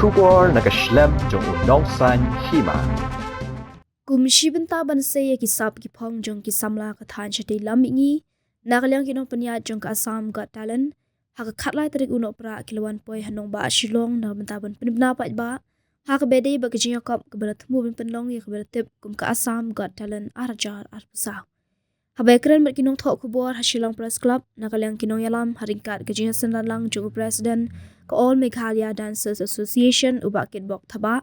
Shubor nakaslem jong unongsan hima. Kumshibin taban se ki sap ki phong jong ki samla ka than chati lamingi nagalyang kinong panya jong ka Assam Got Talent haka khatlai tarik uno pra kilawan poi hanong ba Shillong na bantaban pinibna pa ba haka bede ba kajinga kop kabala thmu bin penlong ya kabala tip kum ka Assam Got Talent arajar arpusa habekran mat kinong thok kubor ha Shillong Press Club nagalyang kinong yalam haringkat kajinga sandalang jong president ka All Meghalaya Dancers Association ubakit bok thaba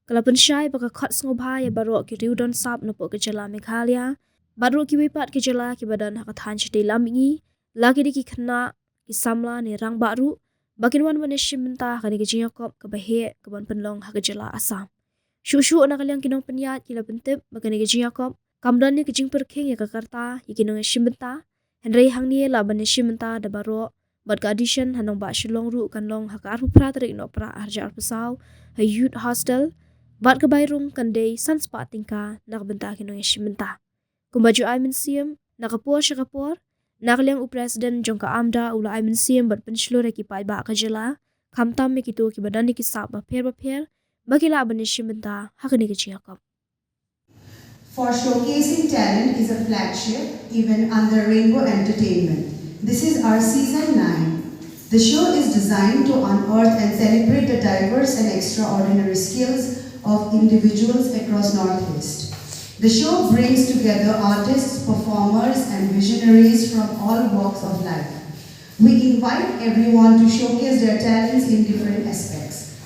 Kalapan syai baka khot ngobha ya baro ki riudon sap nopo ke jala Meghalaya baro ki wipat ke jala ki badan hakathan chite lamingi lagi di ki khna ki samla ni rang baru bakin wan wane shimenta kani ke jingakop ke bahe ke ban penlong ha ke jala Assam shushu na kalyang kinong penyat ki lapen tip bakani ke jingakop kamdan ni ke jing perkheng ya Jakarta ya kinong shimenta henry hangni la ban shimenta da baro bad audition hanong ba Shillong ru kanlong ha ka arpu pra tarik no pra arja arpusau ha youth hostel Bat kebayrung kandai sanspa tingka nakabenta kinong yashimenta. Kumbaju ay minsiam, nakapur siya kapur, nakalyang upresiden jong ka amda ula ay minsiam bat penslure ki pay ba kajala, kamtam me kito ki badan ni kisap bapir, bakila ban yashimenta hakani kachiyakap. For Showcasing Talent is a flagship event under Rainbow Entertainment. This is our season 9. The show is designed to unearth and celebrate the diverse and extraordinary skills of individuals across Northeast. The show brings together artists, performers, and visionaries from all walks of life. We invite everyone to showcase their talents in different aspects.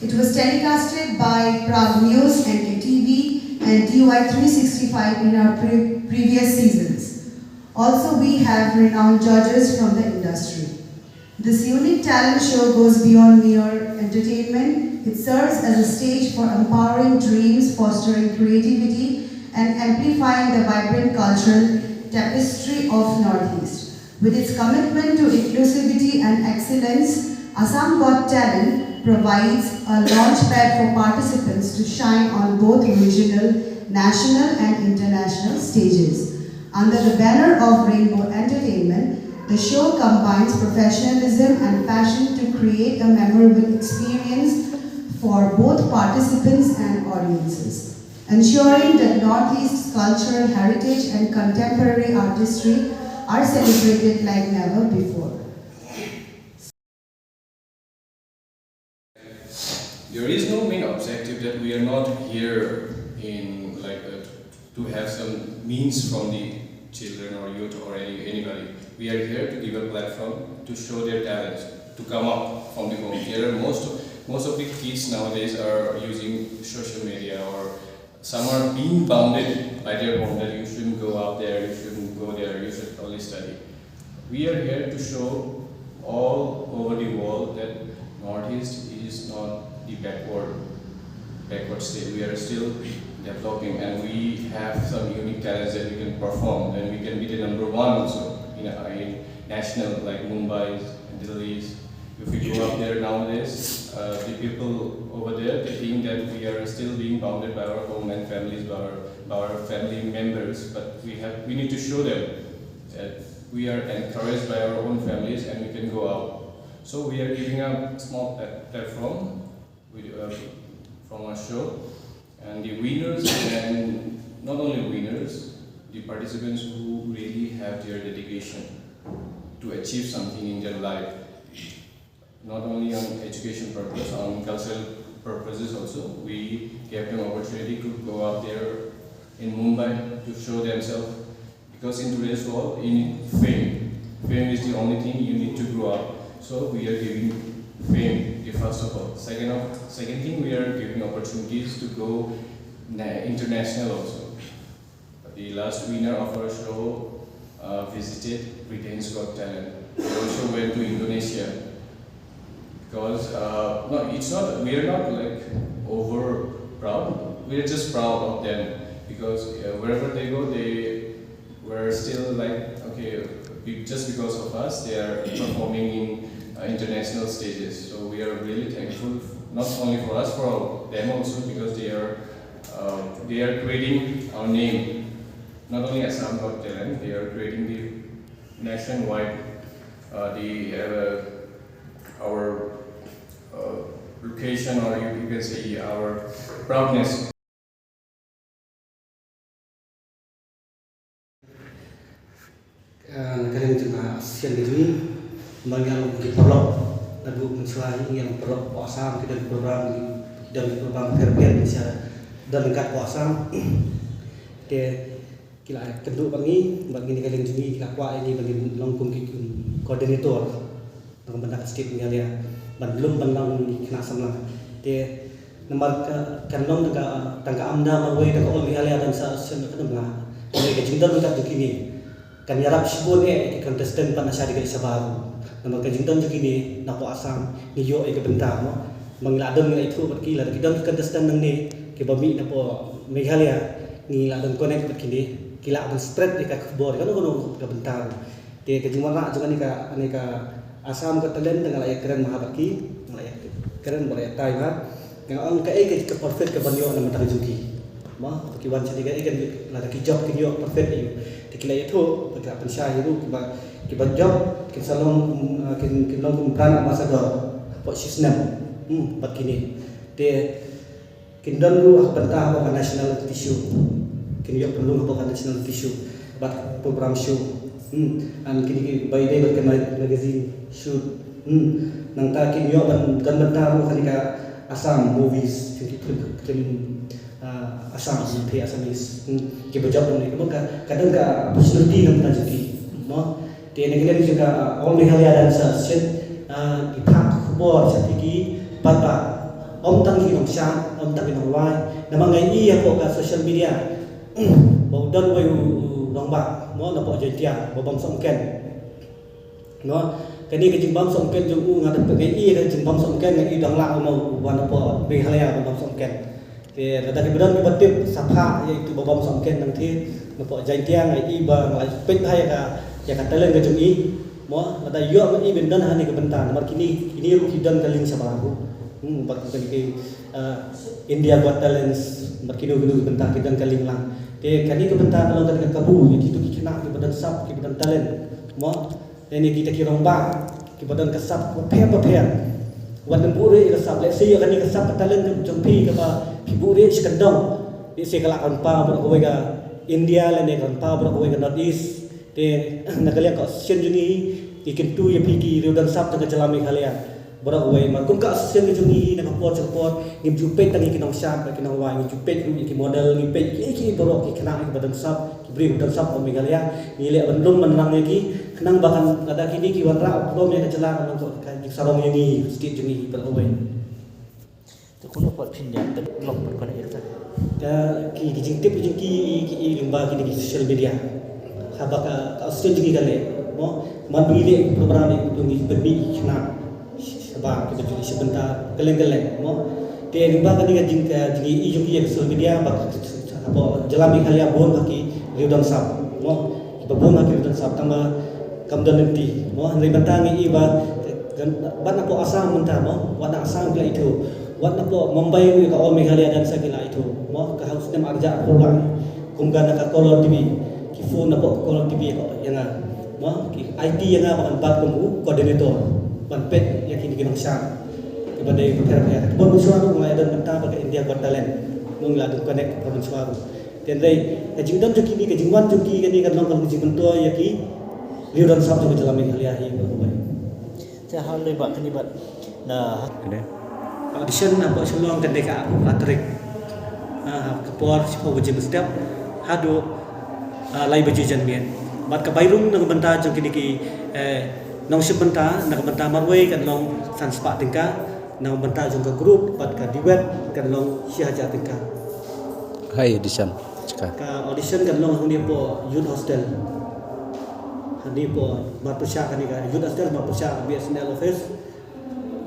It was telecasted by Prague News, NKTV, and DY365 in our previous seasons. Also, we have renowned judges from the industry. This unique talent show goes beyond mere entertainment. It serves as a stage for empowering dreams, fostering creativity, and amplifying the vibrant cultural tapestry of Northeast. With its commitment to inclusivity and excellence, Assam Got Talent provides a launchpad for participants to shine on both regional, national, and international stages. Under the banner of Rainbow Entertainment, the show combines professionalism and passion to create a memorable experience for both participants and audiences, ensuring that Northeast's cultural heritage and contemporary artistry are celebrated like never before. There is no main objective that we are not here in to have some means from the children or youth or anybody. We are here to give a platform to show their talents, to come up from the home. Most of the kids nowadays are using social media, or some are being bounded by their home that you shouldn't go out there, you shouldn't go there, you should only study. We are here to show all over the world that Northeast is not the backward state. We are still developing, and we have some unique talents that we can perform, and we can be the number one also in national, like Mumbai and Delhi. If we go up there nowadays, the people over there, they think that we are still being bounded by our home and families, by our family members, but we need to show them that we are encouraged by our own families and we can go out. So we are giving a small platform from our show, and the winners, and not only winners, the participants who really have their dedication to achieve something in their life, not only on education purpose, on cultural purposes also. We gave them opportunity to go out there in Mumbai to show themselves, because in today's world you need fame. Fame is the only thing you need to grow up. So we are giving fame, first of all. Second thing, we are giving opportunities to go international also. The last winner of our show visited Britain's Got Talent. We also went to Indonesia, because we are not like over proud. We are just proud of them, because wherever they go, they were still like, okay, just because of us, they are performing in international stages. So we are really thankful, not only for us, for them also, because they are creating our name. Not only Assam Got Talent, they are creating the nationwide, our education, or you can say our proudness. Kadang juga siang ini mengalami diperlok lagu mensuai yang perlok puasa kita program dan program verbian bisa dan dekat puasa dia kila kedua bagi kadang juga kila kuat ini bagi longkung koordinator dengan benda sedikit mengalir belum benang kena sama dia nomor kanong tangga amda mawai dekat all mengalir dan sesen kedua mereka cinta dekat begini kan yarap sibon ke contestant pan asyari ke sabaru nama ka jington jukini na po asam niyo ke benta mo mangladon nga itu pergi la kita contestant nang ni ke bami na po Meghalaya ni ladon connect pergi kila on straight ka khbor kan kono ka benta te ke jumana juga ni ka asam ka talent dengan layak keren mahabaki layak keren boleh tai ha ang ka ke perfect ka banyo na matang juki ma kiwan jadi kan la ki job ki yo perfect you tikila itu bergerak pensyah itu kiba job kin salon kin long brand ambassador apa sistem bat kini de kin don lu bentah apa national tissue kin yo perlu apa national tissue bat program show an kini by day bat magazine shoot nang ta kin yo ban bentah kan ka Assam movies film Assam seperti Assamese kita jawab ni kadang ka opportunity nam ta jadi mo dia negara juga all Meghalaya dan session di pak khbor sapigi pata om tang ki nong sha om tang ki nong wai nama ngai i apa ka social media bau dan wai nong ba mo na po jetia bo bang songken no kani ke jimbam songken ju ngat pe ngai i ke jimbam songken ngai dang la no wan po Meghalaya bo bang songken rada ke bedan batip sapha iaitu babam songken nanti napo jaintiang ai iba ngai pek hai ka talent ke jungi mo rada yo i bendan hani ke bentan mar kini ru hidan kaling sabaru bak ke India Got Talents mar kini ru bentan hidan kaling lang te kani ke bentan kalau ke kabu itu kina ke bedan sap ke bedan talent mo ini kita kiromba ke bedan kasap pe wan bure kasap le se kani kasap talent jumpi ke ba Piburi sekadang di sekala kanpa berkawai ke India lene kanpa berkawai ke North East te nakalia ka sen juni ikin tu ya pigi rio dan sap tengah jalan Meghalaya berkawai ma kum ka sen juni na support ngim jupe tangi kinong sap kinong wa ngim jupe ki model ngim pe ki borok ki kena ki badan sap ki bri dan sap Meghalaya nilai belum menang lagi kenang bahkan ada kini ki wanra belum ya kejalan nang ka sarong yang sedikit juni berkawai kuno pot pinjam dan blog berkona itu ki jingtip ki limba ki di social media habaka asli jingi kale mo man bili program itu ni berbi kena sebab kita jadi sebentar keleng-keleng mo te limba ka jingi jingi social media bak apa jalan Meghalaya bon baki riudan sap mo babon baki riudan sap tama kamdan nanti mo hari bentangi iba ban apa asam mentah mo wana asam kala itu wat napo Mumbai ka all Meghalaya dan sakila itu mo ka house nem arja pulai kumgana ka color TV ki phone napo color TV ko yang mo ki IT yang akan bat kumu koordinator ban pet yakin kinong sya ki badai prepare bon suatu ngai dan mentah ka India Got Talent mong la du connect ka bon suatu ten dai ka jingdan juki ni ka jingwan juki ka ni ka long ka jingban to yaki liuran sab jo jalan Meghalaya hi ko bai saya hal lebat kenibat nah audition apa selong kan deka Patrick kapor siapa wajib setiap hado lai baju janmian bat ka bairung nang benta jong kini nong sebenta nang benta marway kan long sanspa tingka nang benta jong ka group bat ka duet kan long siaja tingka hai audition ka audition kan long hang po youth hostel hani po mapusya kan ka youth hostel mapusya BSNL office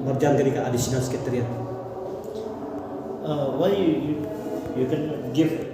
marjan ketika additional secretariat why you can give